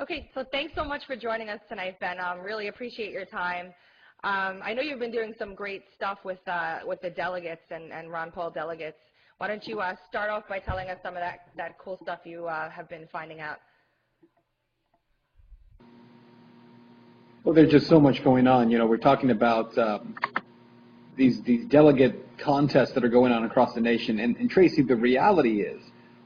Okay, so thanks so much for joining us tonight, Ben. Really appreciate your time. I know you've been doing some great stuff with the delegates and Ron Paul delegates. Why don't you start off by telling us some of that cool stuff you have been finding out? Well, there's just so much going on. You know, we're talking about these delegate contests that are going on across the nation. And Tracy, the reality is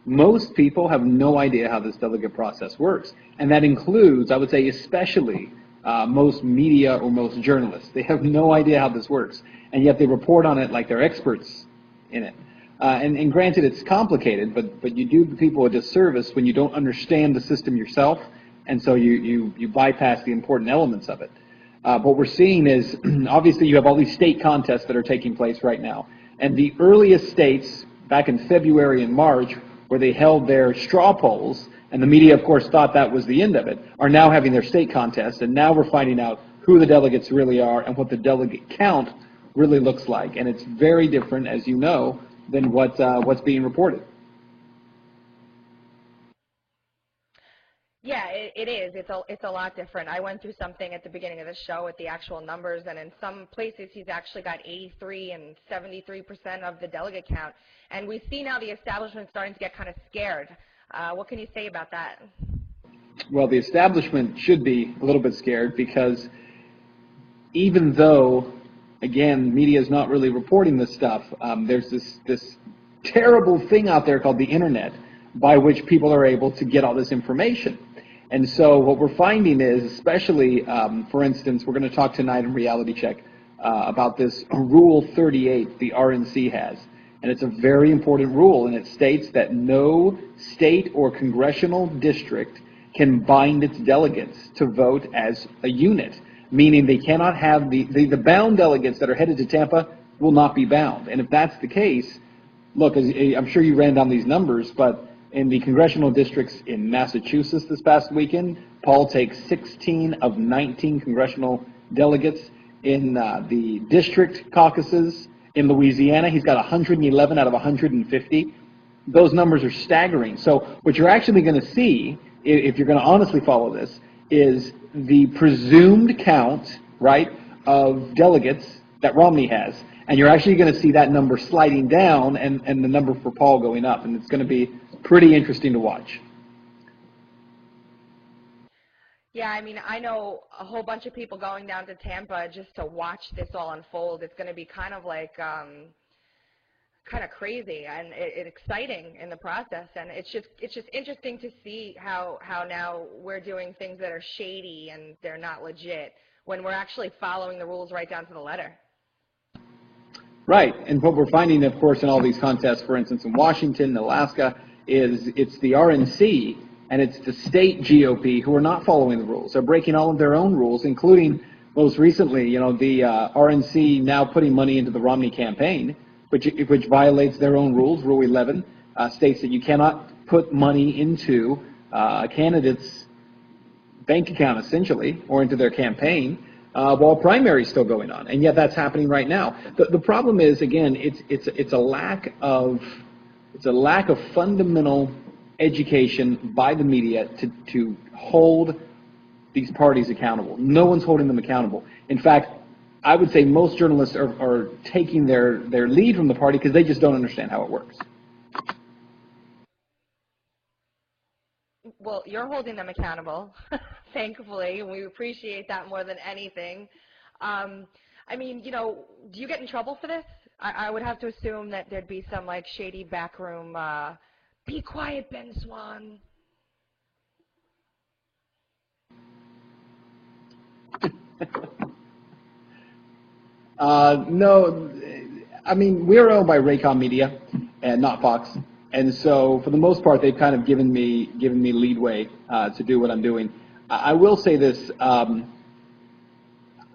most people have no idea how this delegate process works. And that includes, I would say, especially most media or most journalists. They have no idea how this works. And yet they report on it like they're experts in it. And granted, it's complicated, but you do people a disservice when you don't understand the system yourself. And so you bypass the important elements of it. What we're seeing is, obviously, you have all these state contests that are taking place right now. And the earliest states, back in February and March, where they held their straw polls, and the media, of course, thought that was the end of it, are now having their state contests. And now we're finding out who the delegates really are and what the delegate count really looks like. And it's very different, as you know, than what's being reported. Yeah, it is. It's a lot different. I went through something at the beginning of the show with the actual numbers, and in some places he's actually got 83 and 73% of the delegate count. And we see now the establishment starting to get kind of scared. What can you say about that? Well, the establishment should be a little bit scared because even though, again, media is not really reporting this stuff, there's this terrible thing out there called the internet by which people are able to get all this information. And so what we're finding is, especially, for instance, we're going to talk tonight in Reality Check about this Rule 38 the RNC has. And it's a very important rule, and it states that no state or congressional district can bind its delegates to vote as a unit, meaning they cannot have the bound delegates that are headed to Tampa will not be bound. And if that's the case, look, I'm sure you ran down these numbers, but in the congressional districts in Massachusetts this past weekend, Paul takes 16 of 19 congressional delegates. In the district caucuses in Louisiana, he's got 111 out of 150. Those numbers are staggering. So what you're actually going to see, if you're going to honestly follow this, is the presumed count, right, of delegates that Romney has. And you're actually going to see that number sliding down and the number for Paul going up. And it's going to be pretty interesting to watch. Yeah, I mean, I know a whole bunch of people going down to Tampa just to watch this all unfold. It's going to be kind of like kind of crazy and exciting in the process. And it's just interesting to see how now we're doing things that are shady and they're not legit when we're actually following the rules right down to the letter. Right, and what we're finding, of course, in all these contests, for instance, in Washington, Alaska, is it's the RNC and it's the state GOP who are not following the rules. They're breaking all of their own rules, including most recently, you know, the RNC now putting money into the Romney campaign, which violates their own rules. Rule 11 states that you cannot put money into a candidate's bank account, essentially, or into their campaign. While primary is still going on, and yet that's happening right now. The problem is, again, it's a lack of fundamental education by the media to hold these parties accountable. No one's holding them accountable. In fact, I would say most journalists are taking their lead from the party because they just don't understand how it works. Well, you're holding them accountable, thankfully, and we appreciate that more than anything. I mean, you know, do you get in trouble for this? I would have to assume that there'd be some, like, shady backroom, be quiet, Ben Swann. No, I mean, we're owned by Raycom Media and not Fox. And so, for the most part, they've kind of given me leadway to do what I'm doing. I will say this: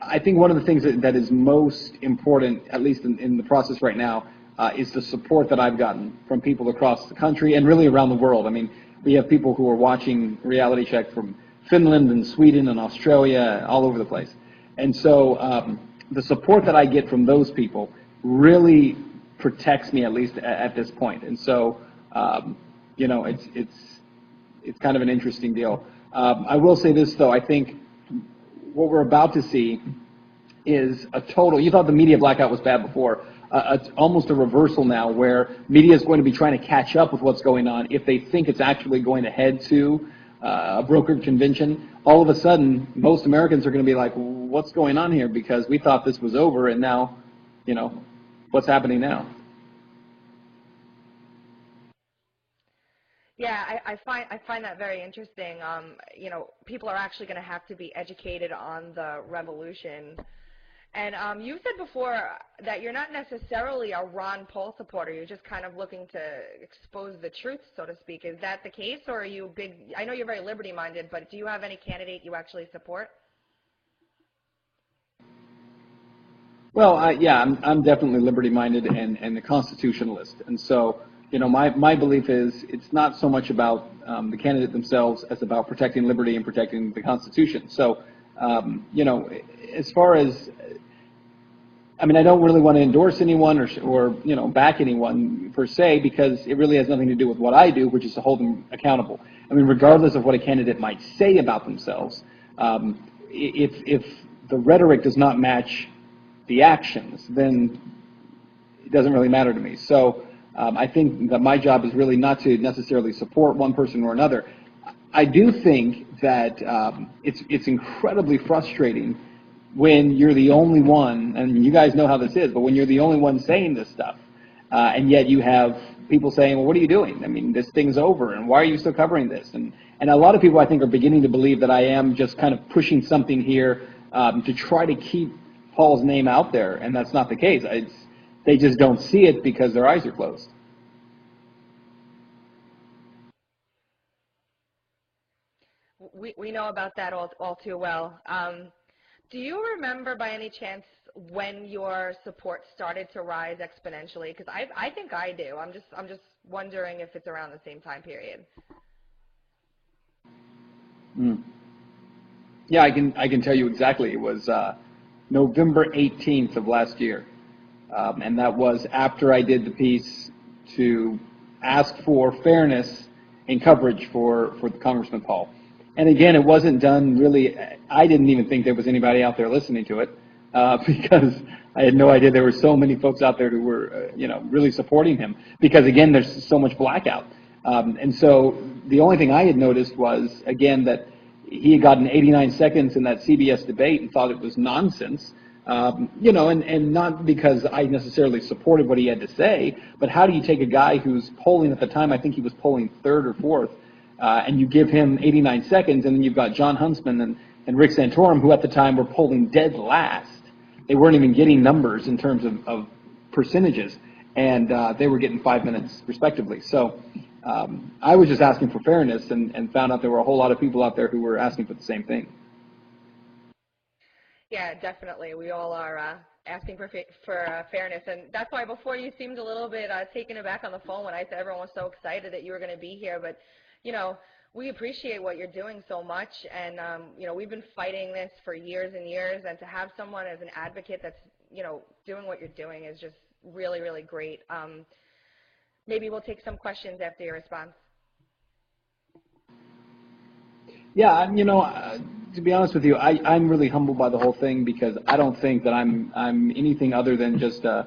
I think one of the things that is most important, at least in the process right now, is the support that I've gotten from people across the country and really around the world. I mean, we have people who are watching Reality Check from Finland and Sweden and Australia, all over the place. And so, the support that I get from those people really protects me, at least at this point. And so, you know, it's kind of an interesting deal. I will say this, though. I think what we're about to see is a total, you thought the media blackout was bad before, it's almost a reversal now where media is going to be trying to catch up with what's going on. If they think it's actually going to head to a brokered convention, all of a sudden, most Americans are going to be like, what's going on here? Because we thought this was over, and now, what's happening now? Yeah, I find that very interesting. People are actually going to have to be educated on the revolution. And you said before that you're not necessarily a Ron Paul supporter. You're just kind of looking to expose the truth, so to speak. Is that the case, or are you big? I know you're very liberty-minded, but do you have any candidate you actually support? Well, yeah, I'm definitely liberty-minded and a constitutionalist. And so, my belief is it's not so much about the candidate themselves as about protecting liberty and protecting the Constitution. So, as far as, I don't really want to endorse anyone or back anyone per se, because it really has nothing to do with what I do, which is to hold them accountable. Regardless of what a candidate might say about themselves, if the rhetoric does not match the actions, then it doesn't really matter to me. So I think that my job is really not to necessarily support one person or another. I do think that it's incredibly frustrating when you're the only one, and you guys know how this is, but when you're the only one saying this stuff, and yet you have people saying, well, what are you doing? This thing's over, and why are you still covering this? And a lot of people, I think, are beginning to believe that I am just kind of pushing something here to try to keep Paul's name out there, and that's not the case. They just don't see it because their eyes are closed. We know about that all too well. Do you remember by any chance when your support started to rise exponentially? Because I think I do. I'm just wondering if it's around the same time period. Yeah, I can tell you exactly. It was November 18th of last year, and that was after I did the piece to ask for fairness in coverage for Congressman Paul. And again, it wasn't done really, I didn't even think there was anybody out there listening to it, because I had no idea there were so many folks out there who were, really supporting him, because again, there's so much blackout. And so the only thing I had noticed was, again, that he had gotten 89 seconds in that CBS debate and thought it was nonsense, and not because I necessarily supported what he had to say, but how do you take a guy who's polling at the time, I think he was polling third or fourth, and you give him 89 seconds, and then you've got John Huntsman and Rick Santorum, who at the time were polling dead last. They weren't even getting numbers in terms of percentages, and they were getting 5 minutes respectively. So I was just asking for fairness and found out there were a whole lot of people out there who were asking for the same thing. Yeah, definitely. We all are asking for fairness, and that's why before you seemed a little bit taken aback on the phone when I said everyone was so excited that you were going to be here. But we appreciate what you're doing so much, and we've been fighting this for years and years, and to have someone as an advocate that's doing what you're doing is just really, really great. Maybe we'll take some questions after your response. Yeah, to be honest with you, I'm really humbled by the whole thing, because I don't think that I'm anything other than just a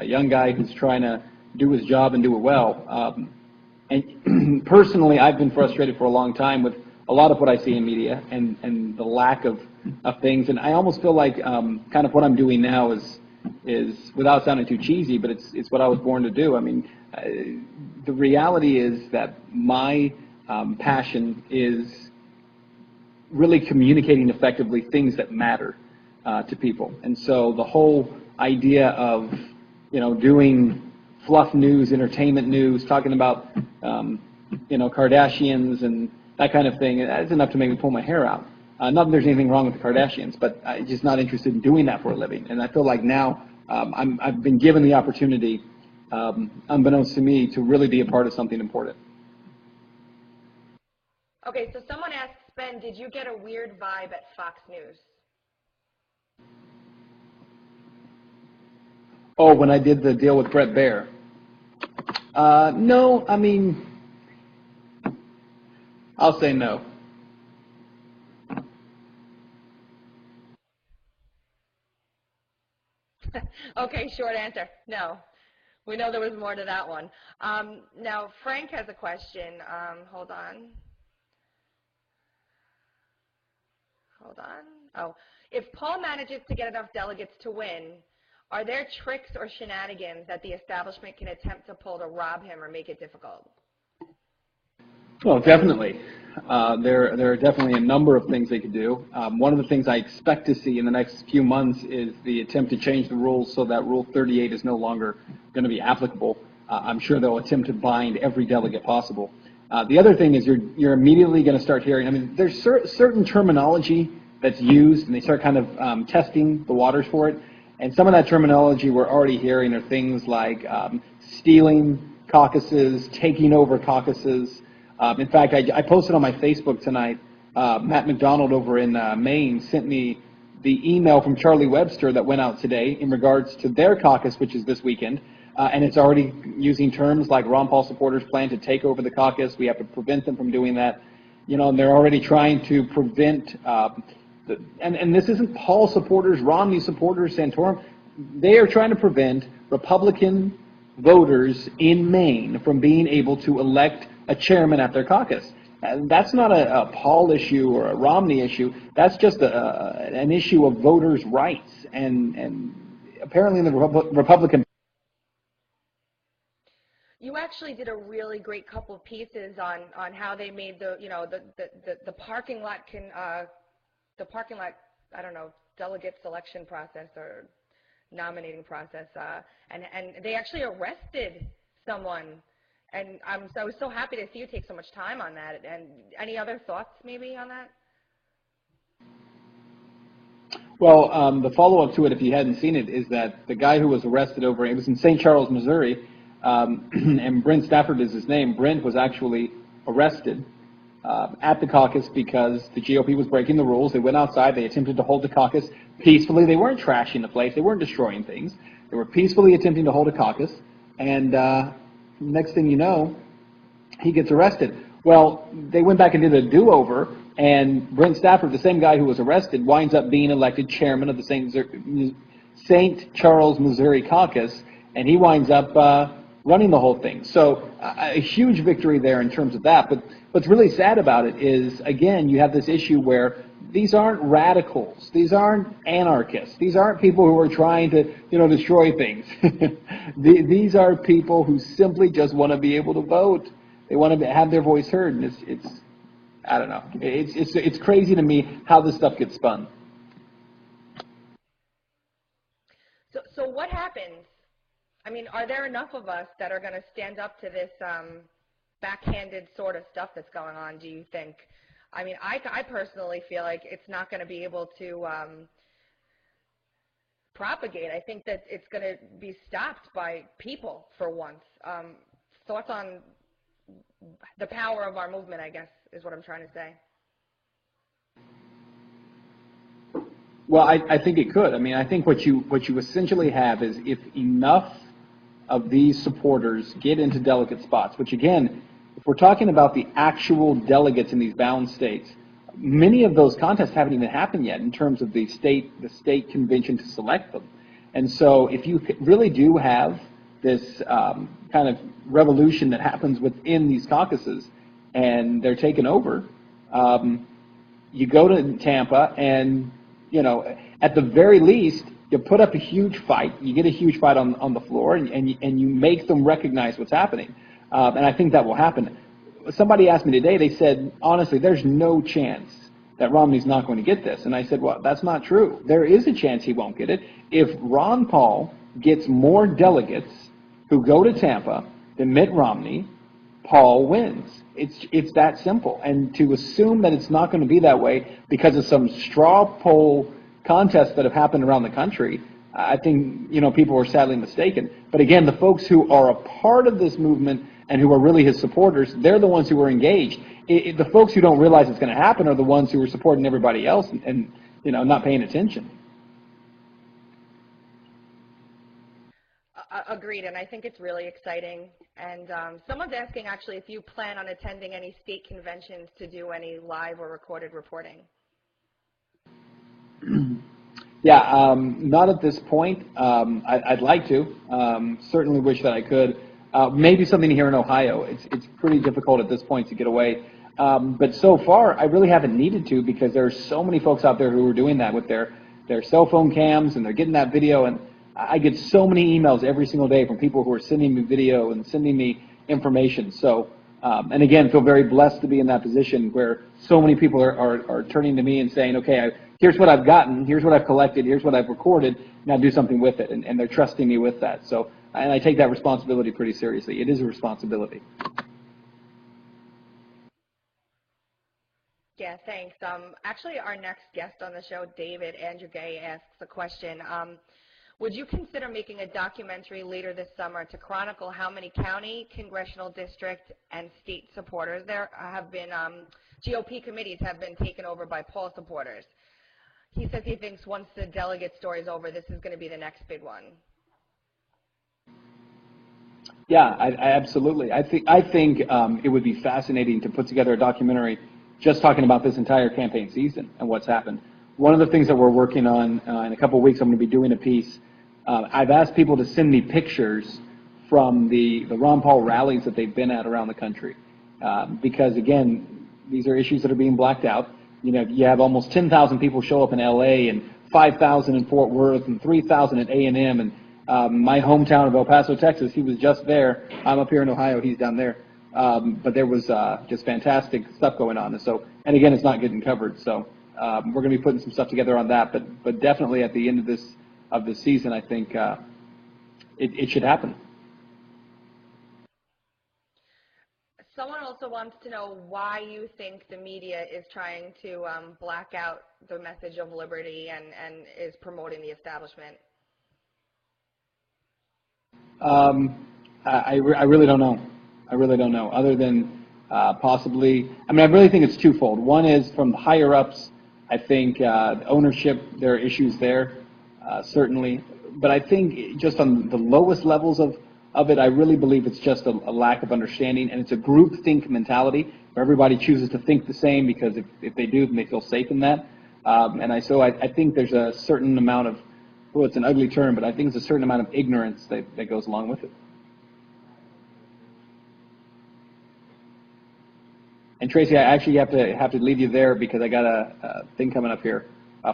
young guy who's trying to do his job and do it well. And personally, I've been frustrated for a long time with a lot of what I see in media and the lack of things. And I almost feel like kind of what I'm doing now is without sounding too cheesy, but it's what I was born to do. The reality is that my passion is really communicating effectively things that matter to people. And so the whole idea of doing fluff news, entertainment news, talking about Kardashians and that kind of thing, that's enough to make me pull my hair out. Not that there's anything wrong with the Kardashians, but I'm just not interested in doing that for a living. And I feel like now I've been given the opportunity, unbeknownst to me, to really be a part of something important. Okay, so someone asked, Ben, did you get a weird vibe at Fox News? Oh, when I did the deal with Bret Baier. No, I'll say no. Okay, short answer, no. We know there was more to that one. Now, Frank has a question. Hold on. Hold on. Oh, if Paul manages to get enough delegates to win, are there tricks or shenanigans that the establishment can attempt to pull to rob him or make it difficult? Well, definitely. There are definitely a number of things they could do. One of the things I expect to see in the next few months is the attempt to change the rules so that Rule 38 is no longer going to be applicable. I'm sure they'll attempt to bind every delegate possible. The other thing is you're immediately going to start hearing, I mean, there's certain terminology that's used, and they start kind of testing the waters for it. And some of that terminology we're already hearing are things like stealing caucuses, taking over caucuses. In fact, I posted on my Facebook tonight, Matt McDonald over in Maine sent me the email from Charlie Webster that went out today in regards to their caucus, which is this weekend, and it's already using terms like Ron Paul supporters plan to take over the caucus. We have to prevent them from doing that. You know, and they're already trying to prevent, and this isn't Paul supporters, Romney supporters, Santorum. They are trying to prevent Republican voters in Maine from being able to elect a chairman at their caucus. And that's not a Paul issue or a Romney issue. That's just an issue of voters' rights. And apparently in the Republican. You actually did a really great couple of pieces on how they made the parking lot I don't know, delegate selection process or nominating process, and they actually arrested someone. And I was so happy to see you take so much time on that. And any other thoughts maybe on that? Well, the follow-up to it, if you hadn't seen it, is that the guy who was arrested over, it was in St. Charles, Missouri, and Brent Stafford is his name. Brent was actually arrested at the caucus because the GOP was breaking the rules. They went outside. They attempted to hold the caucus peacefully. They weren't trashing the place. They weren't destroying things. They were peacefully attempting to hold a caucus. And next thing you know, he gets arrested. Well, they went back and did a do-over, and Brent Stafford, the same guy who was arrested, winds up being elected chairman of the St. Charles, Missouri caucus, and he winds up running the whole thing. So a huge victory there in terms of that. But what's really sad about it is, again, you have this issue where these aren't radicals. These aren't anarchists. These aren't people who are trying to, destroy things. These are people who simply just want to be able to vote. They want to have their voice heard, and it's I don't know. It's crazy to me how this stuff gets spun. So what happens? I mean, are there enough of us that are going to stand up to this backhanded sort of stuff that's going on, do you think? I mean, I personally feel like it's not going to be able to propagate. I think that it's going to be stopped by people for once. Thoughts on the power of our movement, I guess, is what I'm trying to say. Well, I think it could. I mean, I think what you essentially have is if enough of these supporters get into delegate spots, which again, if we're talking about the actual delegates in these bound states, many of those contests haven't even happened yet in terms of the state convention to select them. And so if you really do have this kind of revolution that happens within these caucuses and they're taken over, you go to Tampa and, at the very least, you put up a huge fight. You get a huge fight on the floor, and you make them recognize what's happening. And I think that will happen. Somebody asked me today, they said, honestly, there's no chance that Romney's not going to get this. And I said, well, that's not true. There is a chance he won't get it. If Ron Paul gets more delegates who go to Tampa than Mitt Romney, Paul wins. It's that simple. And to assume that it's not going to be that way because of some straw poll contests that have happened around the country, I think, people are sadly mistaken. But again, the folks who are a part of this movement and who are really his supporters, they're the ones who are engaged. The folks who don't realize it's going to happen are the ones who are supporting everybody else and not paying attention. Agreed, and I think it's really exciting. And someone's asking, actually, if you plan on attending any state conventions to do any live or recorded reporting. Yeah, not at this point. I'd like to. Certainly wish that I could. Maybe something here in Ohio. It's pretty difficult at this point to get away. But so far, I really haven't needed to because there are so many folks out there who are doing that with their cell phone cams, and they're getting that video. And I get so many emails every single day from people who are sending me video and sending me information. So, and again, feel very blessed to be in that position where so many people are turning to me and saying, okay, here's what I've gotten, here's what I've collected, here's what I've recorded, now do something with it. And they're trusting me with that. So, and I take that responsibility pretty seriously. It is a responsibility. Yeah, thanks. Actually, our next guest on the show, David Andrew Gay, asks a question. Would you consider making a documentary later this summer to chronicle how many county, congressional district, and state supporters there have been, GOP committees have been taken over by Paul supporters? He says he thinks once the delegate story is over, this is going to be the next big one. Yeah, I absolutely. I think it would be fascinating to put together a documentary just talking about this entire campaign season and what's happened. One of the things that we're working on in a couple of weeks, I'm going to be doing a piece. I've asked people to send me pictures from the Ron Paul rallies that they've been at around the country, because again, these are issues that are being blacked out. You know, you have almost 10,000 people show up in LA and 5,000 in Fort Worth and 3,000 at A&M and my hometown of El Paso, Texas. He was just there. I'm up here in Ohio. He's down there. But there was just fantastic stuff going on. And again, it's not getting covered. So we're going to be putting some stuff together on that. But definitely at the end of this season, I think it should happen. Someone also wants to know why you think the media is trying to black out the message of liberty and is promoting the establishment. I really don't know. I really don't know. Other than possibly, I mean, I really think it's twofold. One is from the higher ups. I think ownership, there are issues there, certainly. But I think just on the lowest levels of it, I really believe it's just a lack of understanding, and it's a groupthink mentality where everybody chooses to think the same because if they do, then they feel safe in that. So I think there's a certain amount of, well, it's an ugly term, but I think it's a certain amount of ignorance that goes along with it. And Tracy, I actually have to leave you there because I got a thing coming up here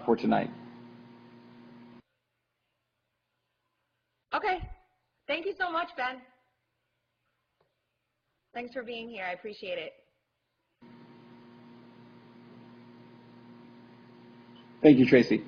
for tonight. Okay. Thank you so much, Ben. Thanks for being here. I appreciate it. Thank you, Tracy.